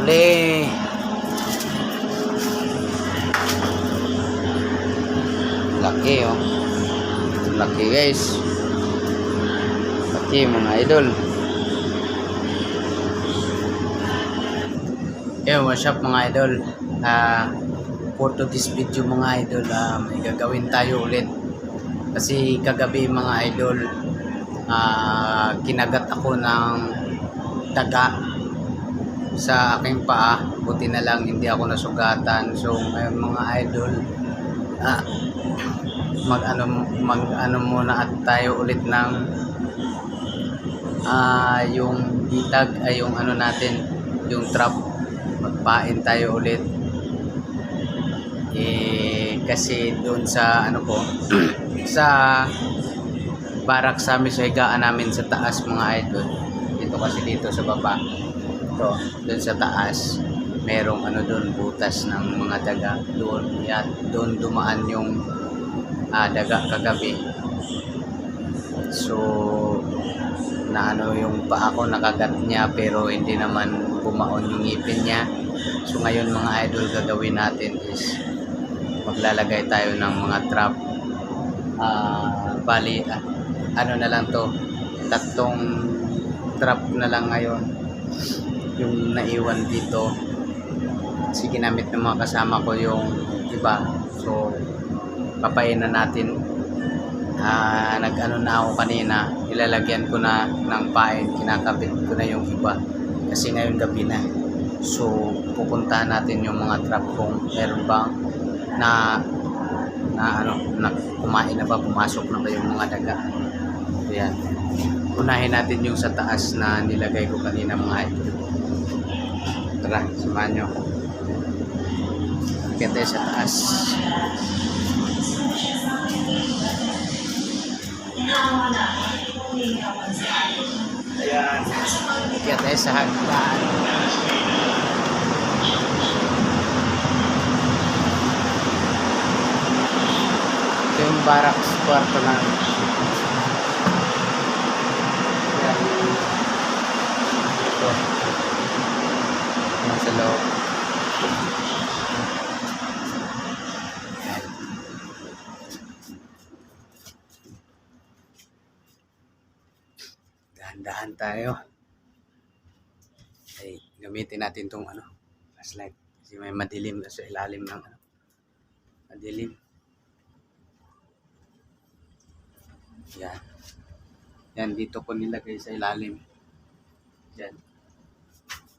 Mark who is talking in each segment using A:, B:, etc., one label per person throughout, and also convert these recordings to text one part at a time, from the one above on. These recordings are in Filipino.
A: huli. Laki oh. Laki guys. Laki mga idol. What's up mga idol? For this video mga idol, may gagawin tayo ulit. Kasi kagabi mga idol, kinagat ako ng daga sa aking paa. Buti na lang hindi ako nasugatan. So ngayon mga idol, mag-ano muna at tayo ulit ng yung itag ay yung ano natin, yung trap. Magpain tayo ulit. Kasi doon sa ano ko sa barak sa amin, sa higaan namin sa taas mga idol, dito kasi dito sa baba to, doon sa taas merong ano doon, butas ng mga daga doon. Doon dumaan yung daga kagabi. So na ano yung paa ko, nakagat niya pero hindi naman bumaon yung ngipin niya. So ngayon mga idol, gagawin natin is maglalagay tayo ng mga trap. Bali ano na lang to, 3 trap na lang ngayon yung naiwan dito. Kasi ginamit ng mga kasama ko yung iba, so papain na natin. Nag-ano na ako kanina, ilalagyan ko na ng pain, kinakabit ko na yung iba kasi ngayon gabi na. So pupuntahan natin yung mga trap kung meron bang na kumain na ba, pumasok na ba yung mga daga. So yan, unahin natin yung sa taas na nilagay ko kanina mga idol. Tara, samahan nyo. Kaya tayo sa taas. Ayan, kaya tayo sa hagdan. Ito yung barracks kwarto na. Ayan. Ito. Nasa loob. Dahan-dahan tayo. Ay, gamitin natin tong flashlight kasi may madilim sa ilalim ng madilim. Yan. Yan, dito ko nilagay sa ilalim. Yan.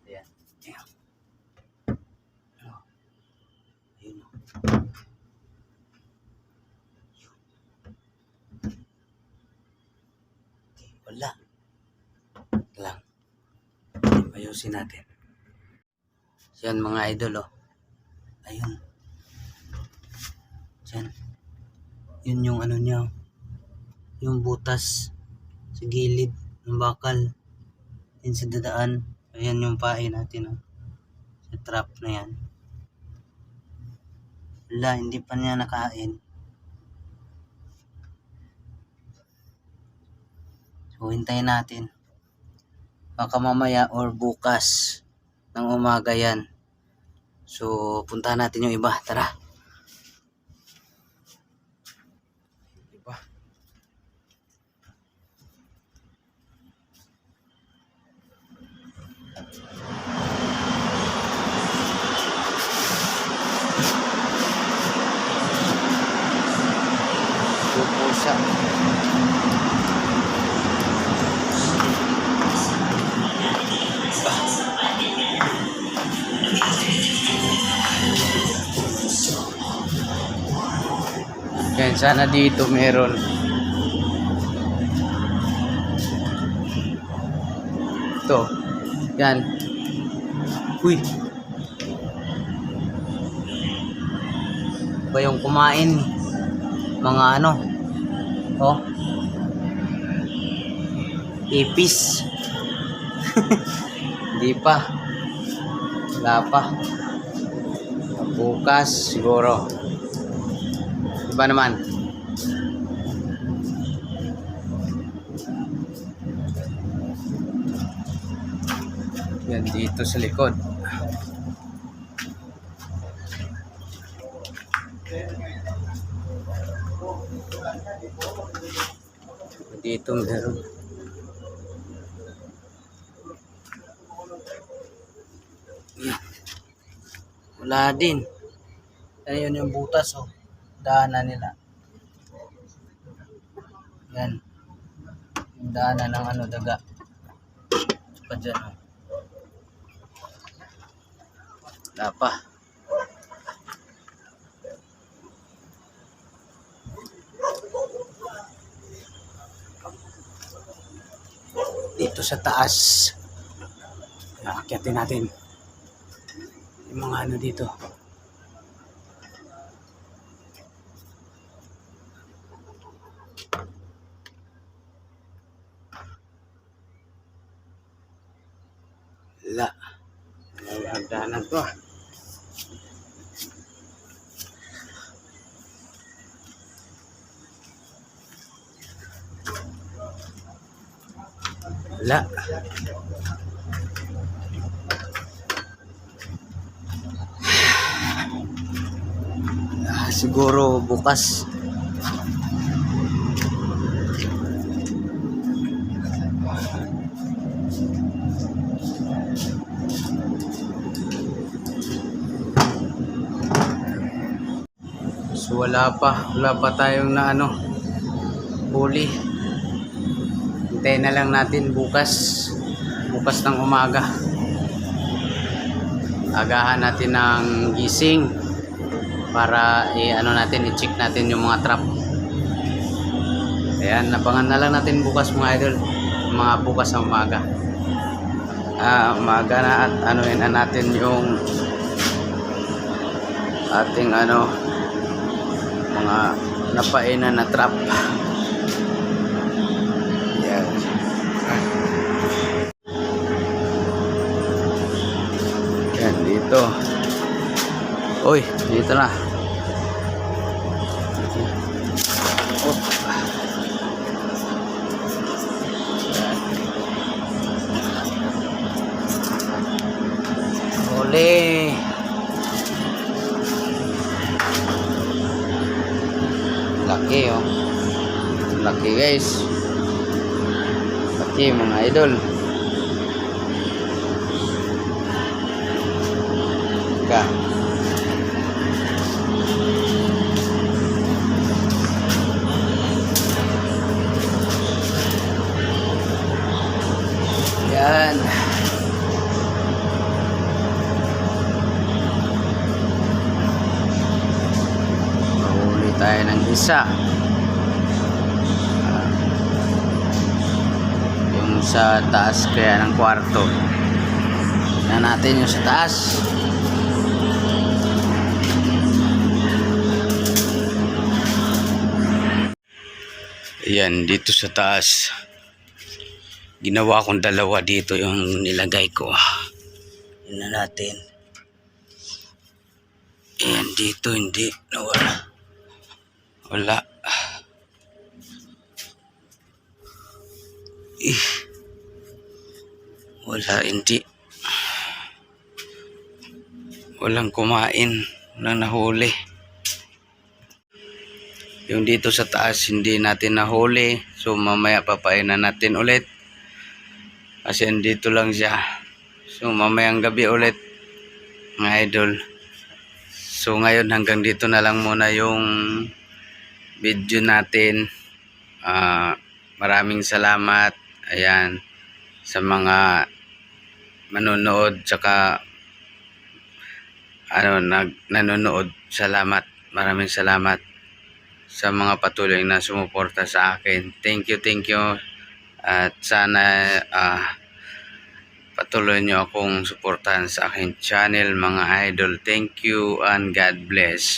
A: Ayan. Ayan. Ayun. Wala. Lang. Ayusin natin. Yan mga idol oh. Ayun. Yan. Yun yung ano niya. Yung butas sa gilid ng bakal. Yan sa dadaan. Ayan yung pain natin oh. Sa trap na yan. Wala, hindi pa niya nakain. So hintayin natin. Baka mamaya or bukas ng umaga yan. So puntahan natin yung iba. Tara. Iba. Pupusa. Yan, sana dito meron. Ito. Yan. Uy. Ba yung kumain? Mga ano? Oh. Ipis. Hindi pa. Wala pa. Bukas siguro. Iba naman. Yan dito sa likod. Dito meron. Yan. Wala din. Ayun yung butas, oh. Daanan nila. Yan. Yung daanan ng ano, daga. Pa dyan, oh. Wala pa. Dito sa taas. Akyatin natin. Yung mga ano dito. Wala. May hagdanan to. Wala. Siguro bukas. So wala pa tayong na ano, huli. Hintayin na lang natin bukas ng umaga. Agahan natin ng gising para i-check natin yung mga trap. Ayan, nabangan na lang natin bukas mga idol, mga bukas ng umaga. Umaga na at anuhin na natin yung ating mga napainan na trap. Yan. Yan dito. Uy, dito na. Oh. Huli. Laki, oh. Laki, guys. Laki mga idol. Ka. Yan. Mahuli tayo ng isa. Yung sa taas kaya ng kwarto. Tignan natin yung sa taas. Ayan, dito sa taas. Ginawa kong dalawa dito yung nilagay ko. Tignan natin. Ayan, dito hindi nawala. Wala. Wala, hindi. Walang kumain. Walang nahuli. Yung dito sa taas hindi natin nahuli. So mamaya papainan natin ulit. Kasi andito lang siya. So mamayang gabi ulit mga idol. So ngayon hanggang dito na lang muna yung video natin. Maraming salamat. Ayan. Sa mga manonood tsaka nanonood. Salamat. Maraming salamat sa mga patuloy na sumuporta sa akin. Thank you. At sana patuloy nyo akong suportahan sa aking channel mga idol. Thank you and God bless.